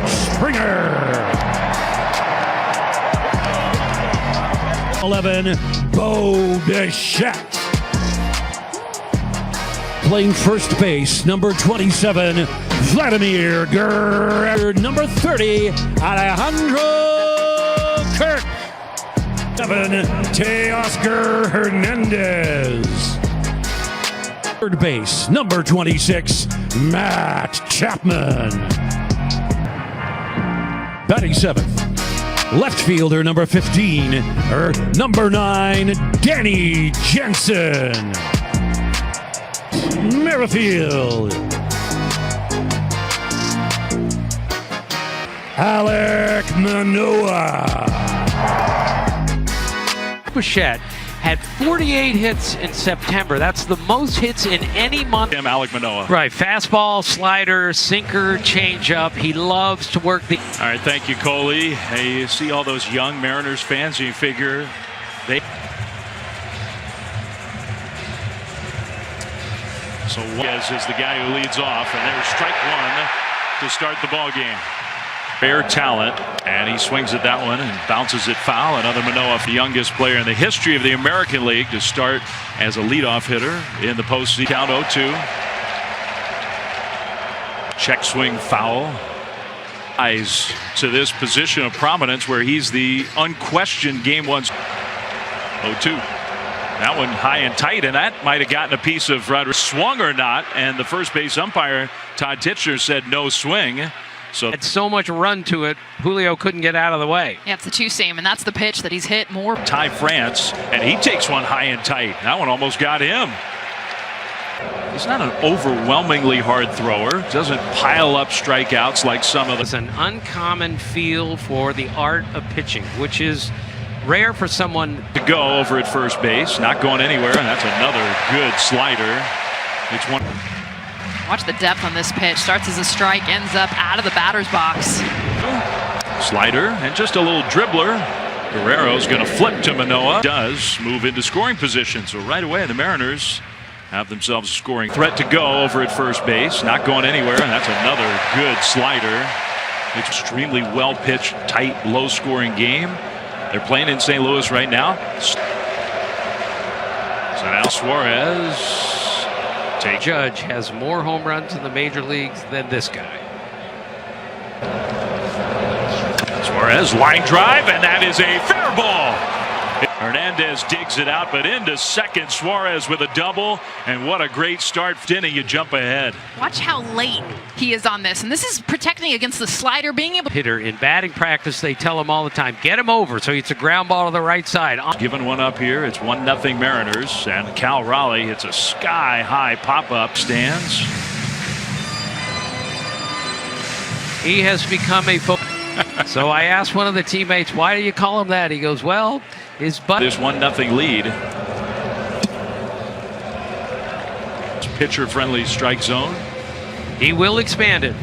Springer. 11, Bo Bichette. Playing first base, number 27, Vladimir Guerrero. Number 30, Alejandro Kirk. 7, Teoscar Hernandez. Third base, number 26, Matt Chapman. Batting seventh, left fielder, number 15, number 9, Danny Jensen. Merrifield. Alek Manoah. Bichette had 48 hits in September. That's the most hits in any month. Alek Manoah. Right, fastball, slider, sinker, changeup. He loves to work the... All right, thank you, Coley. Hey, you see all those young Mariners fans, and you figure they... So Juarez is the guy who leads off, and there's strike one to start the ball game. Fair talent, and he swings at that one and bounces it foul. Another Manoah, the youngest player in the history of the American League to start as a leadoff hitter in the postseason. Count 0-2. Check swing foul. Eyes to this position of prominence where he's the unquestioned game one. 0-2. That one high and tight, and that might have gotten a piece of Rodriguez. Swung or not, and the first base umpire, Todd Titchener, said no swing. So had so much run to it, Julio couldn't get out of the way. Yeah, it's the two-seam, and that's the pitch that he's hit more. Ty France, and he takes one high and tight. That one almost got him. He's not an overwhelmingly hard thrower. Doesn't pile up strikeouts like some of them. It's an uncommon feel for the art of pitching, which is rare for someone to go over at first base, not going anywhere, and that's another good slider. It's one. Watch the depth on this pitch. Starts as a strike, ends up out of the batter's box. Slider and just a little dribbler. Guerrero's going to flip to Manoah. Does move into scoring position. So right away the Mariners have themselves a scoring threat to go over at first base. Not going anywhere, and that's another good slider. Extremely well pitched, tight, low scoring game. They're playing in St. Louis right now. So now Suarez. Judge has more home runs in the major leagues than this guy. Suarez line drive, and that is a fair ball. Hernandez digs it out, but into second. Suarez with a double, and what a great start. Inning, you jump ahead. Watch how late he is on this, and this is protecting against the slider, being able. Hitter in batting practice, they tell him all the time, get him over, so it's a ground ball to the right side. Giving one up here, it's 1-0 Mariners, and Cal Raleigh hits a sky-high pop-up. Stands. He has become a So I asked one of the teammates, why do you call him that? He goes, well, his butt. There's 1-0 lead. Pitcher-friendly strike zone. He will expand it.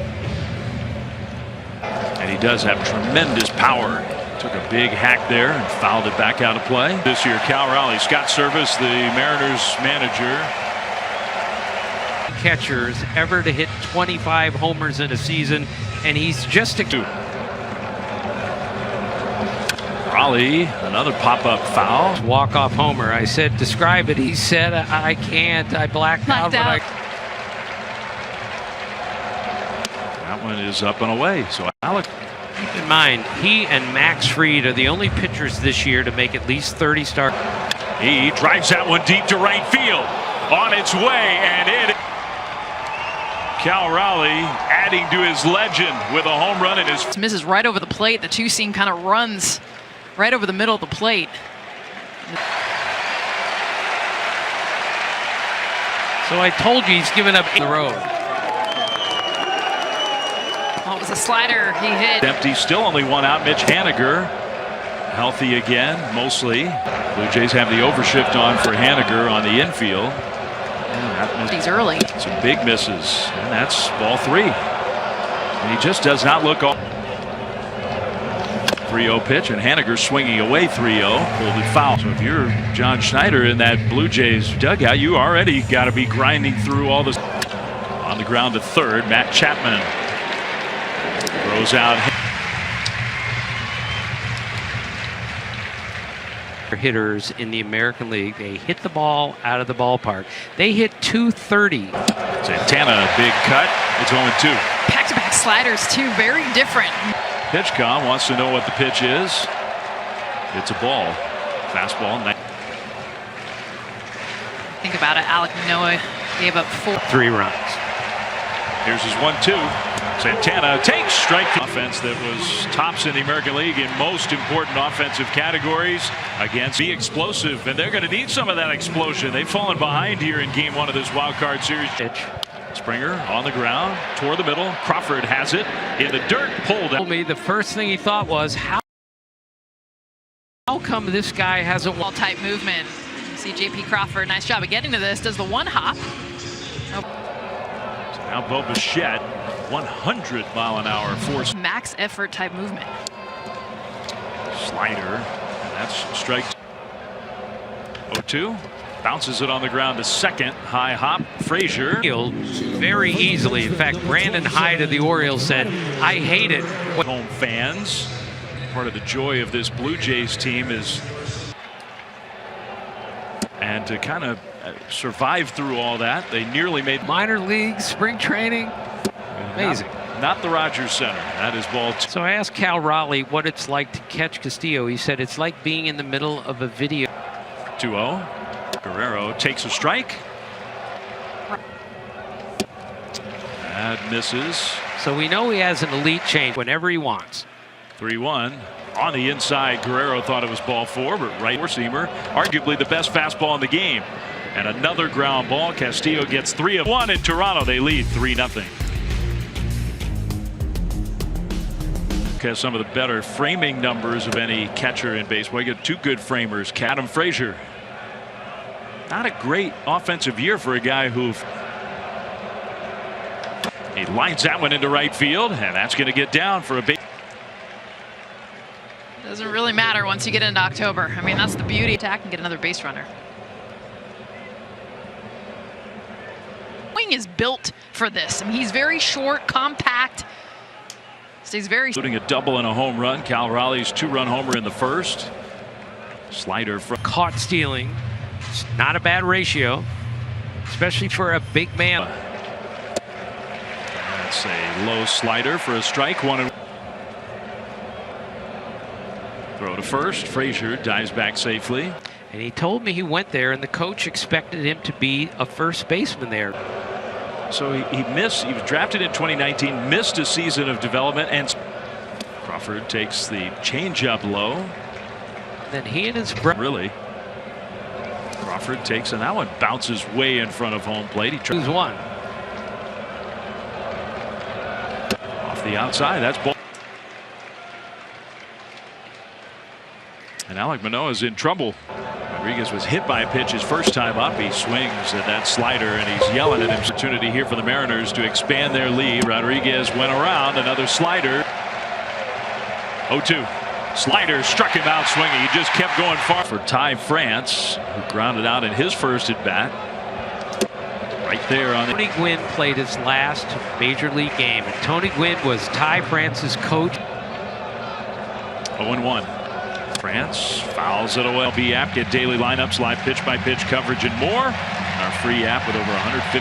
And he does have tremendous power. Took a big hack there and fouled it back out of play. This year, Cal Raleigh, Scott Service, the Mariners manager. Catchers ever to hit 25 homers in a season, and he's just a Raleigh, another pop-up foul. Walk-off homer. I said, describe it. He said, I can't. I blacked out. That one is up and away. So Alec. Keep in mind, he and Max Fried are the only pitchers this year to make at least 30 starts. He drives that one deep to right field. On its way, and it. Cal Raleigh adding to his legend with a home run in his. Misses right over the plate. The two-seam kind of runs right over the middle of the plate. So I told you he's given up the road. Oh, it was a slider he hit. Empty, still only one out. Mitch Haniger healthy again, mostly. Blue Jays have the overshift on for Haniger on the infield. He's early. Some big misses, and that's ball 3. And he just does not look all. 3-0 pitch, and Haniger swinging away 3-0, pulled it foul. So if you're John Schneider in that Blue Jays dugout, you already got to be grinding through all this. On the ground to third, Matt Chapman Goes out. Hitters in the American League, they hit the ball out of the ballpark. They hit 230. Santana, big cut. It's 0-2. Back-to-back sliders, too. Very different. PitchCom wants to know what the pitch is. It's a ball. Fastball. Think about it. Alek Manoah gave up 3 runs. Here's his 1-2. Santana takes strike. Offense that was tops in the American League in most important offensive categories against be explosive, and they're going to need some of that explosion. They've fallen behind here in game 1 of this wild card series. Pitch. Springer on the ground toward the middle. Crawford has it in the dirt. Pulled out. Me, the first thing he thought was, how come this guy hasn't ball type movement. You see JP Crawford, nice job of getting to this. Does the one hop. So now Bo Bichette, 100-mile-an-hour force. Max effort type movement. Slider. That's strike. 0-2. Bounces it on the ground to second. High hop. Frazier. Very easily. In fact, Brandon Hyde of the Orioles said, I hate it. Home fans. Part of the joy of this Blue Jays team is, and to kind of survive through all that, they nearly made minor league spring training. Amazing. Not the Rogers Center. That is ball 2. So I asked Cal Raleigh what it's like to catch Castillo. He said it's like being in the middle of a video. 2-0. Guerrero takes a strike. That misses. So we know he has an elite change whenever he wants. 3-1. On the inside, Guerrero thought it was ball 4, but right four-seamer, arguably the best fastball in the game. And another ground ball. Castillo gets 3 of 1 in Toronto. They lead 3-0. Has some of the better framing numbers of any catcher in baseball. You get 2 good framers. Adam Frazier. Not a great offensive year for a guy who he lines that one into right field, and that's going to get down for a big. Doesn't really matter once you get into October. I mean, that's the beauty. Attack and get another base runner. Wing is built for this. I mean, he's very short, compact. Stays very. Including a double and a home run. Cal Raleigh's 2-run homer in the first. Slider from caught stealing. It's not a bad ratio, especially for a big man. That's a low slider for a strike. 1-1. Throw to first. Frazier dives back safely. And he told me he went there and the coach expected him to be a first baseman there. So he missed. He was drafted in 2019, missed a season of development, and Crawford takes the changeup low. Then he and his brother. Really. Crawford takes, and that one bounces way in front of home plate. He tries 1. off the outside. That's ball. And Alek Manoah's in trouble. Rodriguez was hit by a pitch his first time up. He swings at that slider and he's yelling at him. Opportunity here for the Mariners to expand their lead. Rodriguez went around, another slider. 0-2. Slider struck him out swinging. He just kept going far. For Ty France, who grounded out in his first at bat. Right there on the. Tony Gwynn played his last major league game, and Tony Gwynn was Ty France's coach. 0-1. France fouls it away. MLB app, get daily lineups, live pitch by pitch coverage, and more. Our free app with over 150.